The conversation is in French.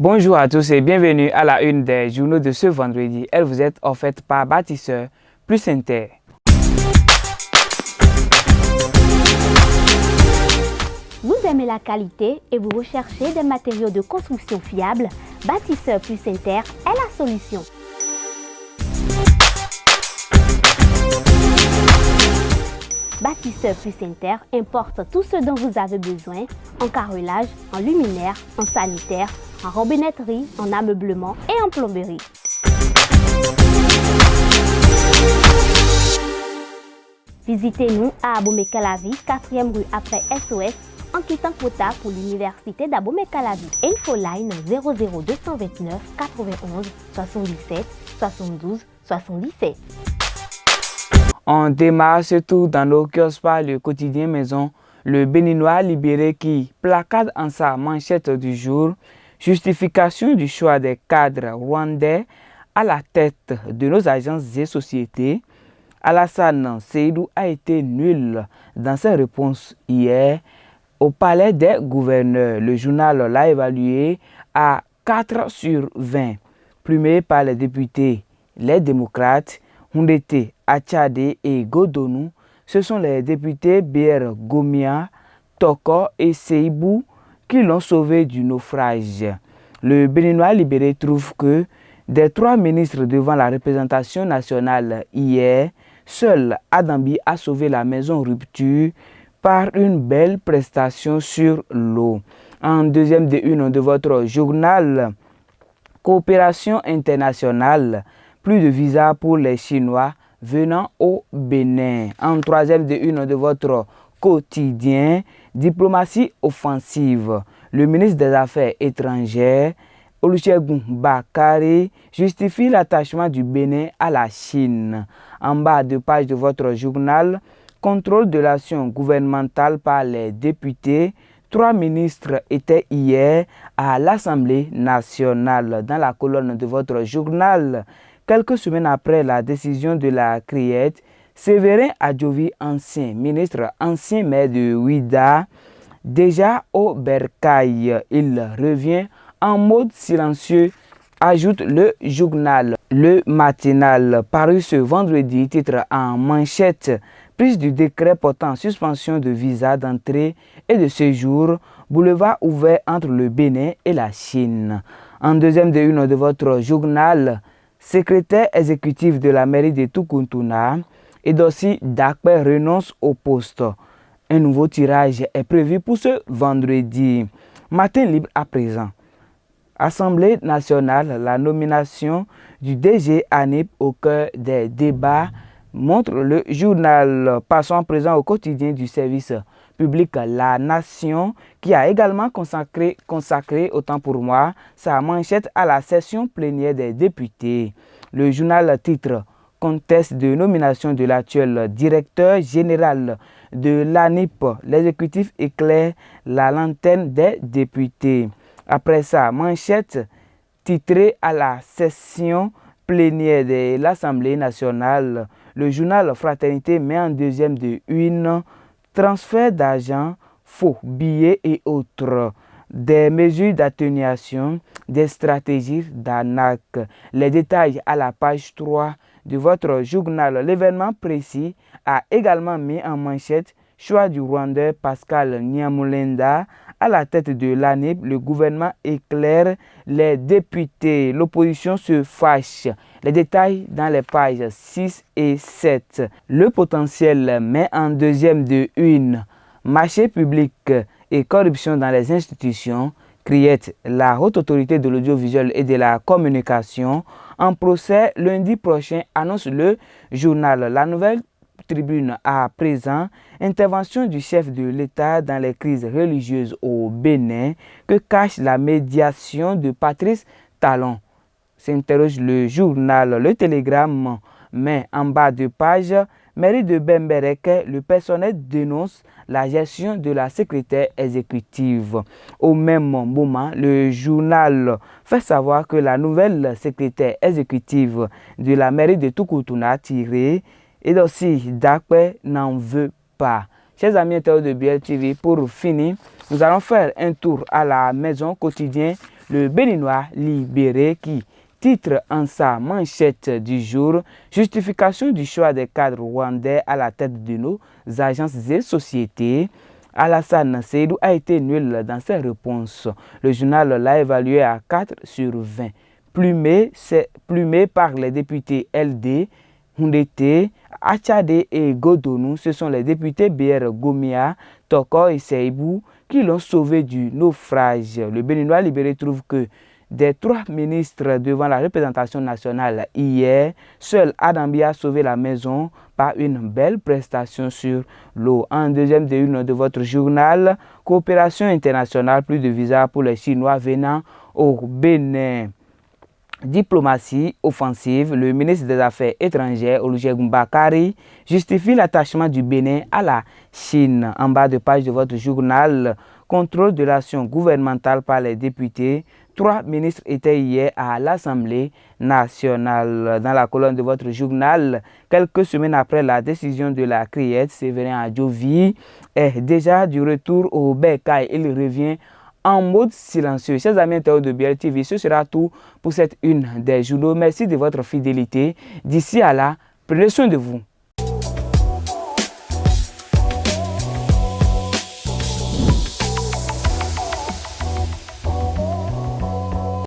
Bonjour à tous et bienvenue à la une des journaux de ce vendredi. Elle vous est offerte par Bâtisseur plus Inter. Vous aimez la qualité et vous recherchez des matériaux de construction fiables? Bâtisseur plus Inter est la solution. Bâtisseur plus Inter importe tout ce dont vous avez besoin en carrelage, en luminaire, en sanitaire, en robinetterie, en ameublement et en plomberie. Visitez-nous à Abomey-Calavi, 4e rue après SOS, en quittant Kota pour l'université d'Abomey-Calavi. Infoline 00229 91 77 72 77. On démarre ce tour dans nos kiosques par le quotidien Maison, le Béninois libéré qui placard en sa manchette du jour, justification du choix des cadres rwandais à la tête de nos agences et sociétés. Alassane Seydou a été nul dans ses réponses hier au palais des gouverneurs. Le journal l'a évalué à 4 sur 20, plumé par les députés, les démocrates, Hundete, Achade et Godonou. Ce sont les députés BR Gomia, Toko et Seibou qui l'ont sauvé du naufrage. Le Béninois libéré trouve que des 3 ministres devant la représentation nationale hier, seul Adambi a sauvé la maison rupture par une belle prestation sur l'eau. En deuxième de une de votre journal, coopération internationale, plus de visa pour les Chinois venant au Bénin. En troisième de une de votre quotidien, diplomatie offensive, le ministre des Affaires étrangères, Olusegun Bakari, justifie l'attachement du Bénin à la Chine. En bas de page de votre journal, contrôle de l'action gouvernementale par les députés. 3 ministres étaient hier à l'Assemblée nationale. Dans la colonne de votre journal, quelques semaines après la décision de la CRIET, Séverin Adjovi, ancien ministre, ancien maire de Ouida, déjà au bercail, il revient en mode silencieux, ajoute le journal. Le matinal, paru ce vendredi, titre en manchette: prise du décret portant suspension de visa d'entrée et de séjour, boulevard ouvert entre le Bénin et la Chine. En deuxième de une de votre journal, secrétaire exécutif de la mairie de Tukuntuna, Edossi Dakpe renonce au poste. Un nouveau tirage est prévu pour ce vendredi. Matin libre à présent. Assemblée nationale, la nomination du DG ANIP au cœur des débats, montre le journal. Passons à présent au quotidien du service public La Nation, qui a également consacré, autant pour moi, sa manchette à la session plénière des députés. Le journal titre: conteste de nomination de l'actuel directeur général de l'ANIP. L'exécutif éclaire la lanterne des députés. Après sa manchette titrée à la session plénière de l'Assemblée nationale, le journal Fraternité met en deuxième de une: transfert d'argent, faux billets et autres, des mesures d'atténuation, des stratégies d'arnaque. Les détails à la page 3 de votre journal. L'événement précis a également mis en manchette: choix du Rwandais Pascal Nyamulenda à la tête de l'ANIP. Le gouvernement éclaire les députés. L'opposition se fâche. Les détails dans les pages 6 et 7. Le potentiel met en deuxième de une: marché public et corruption dans les institutions. CRIET, la haute autorité de l'audiovisuel et de la communication, en procès lundi prochain, annonce le journal. La Nouvelle Tribune à présent: intervention du chef de l'État dans les crises religieuses au Bénin. Que cache la médiation de Patrice Talon? S'interroge le journal. Le Télégramme met en bas de page: mairie de Bemberek, le personnel dénonce la gestion de la secrétaire exécutive. Au même moment, le journal fait savoir que la nouvelle secrétaire exécutive de la mairie de Tukutuna, Edossi Dakpe, n'en veut pas. Chers amis internautes de BL TV, pour finir, nous allons faire un tour à la maison quotidien le Béninois libéré qui titre en sa manchette du jour « Justification du choix des cadres rwandais à la tête de nos agences et sociétés ». Alassane Seydou a été nul dans ses réponses. Le journal l'a évalué à 4 sur 20. Plumé par les députés LD, Hundete, Achade et Godonou, ce sont les députés BR Gomia, Toko et Seibou qui l'ont sauvé du naufrage. Le Béninois libéré trouve que des 3 ministres devant la représentation nationale hier, seul Adambi a sauvé la maison par une belle prestation sur l'eau. En deuxième de une de votre journal, coopération internationale, plus de visas pour les Chinois venant au Bénin. Diplomatie offensive, le ministre des Affaires étrangères, Olusegun Bakari, justifie l'attachement du Bénin à la Chine. En bas de page de votre journal, contrôle de l'action gouvernementale par les députés. 3 ministres étaient hier à l'Assemblée nationale. Dans la colonne de votre journal, quelques semaines après la décision de la CRIET, Séverin Adjovi est déjà du retour au Bercail. Il revient en mode silencieux. Chers amis internautes de BL TV, ce sera tout pour cette une des journaux. Merci de votre fidélité. D'ici à là, prenez soin de vous.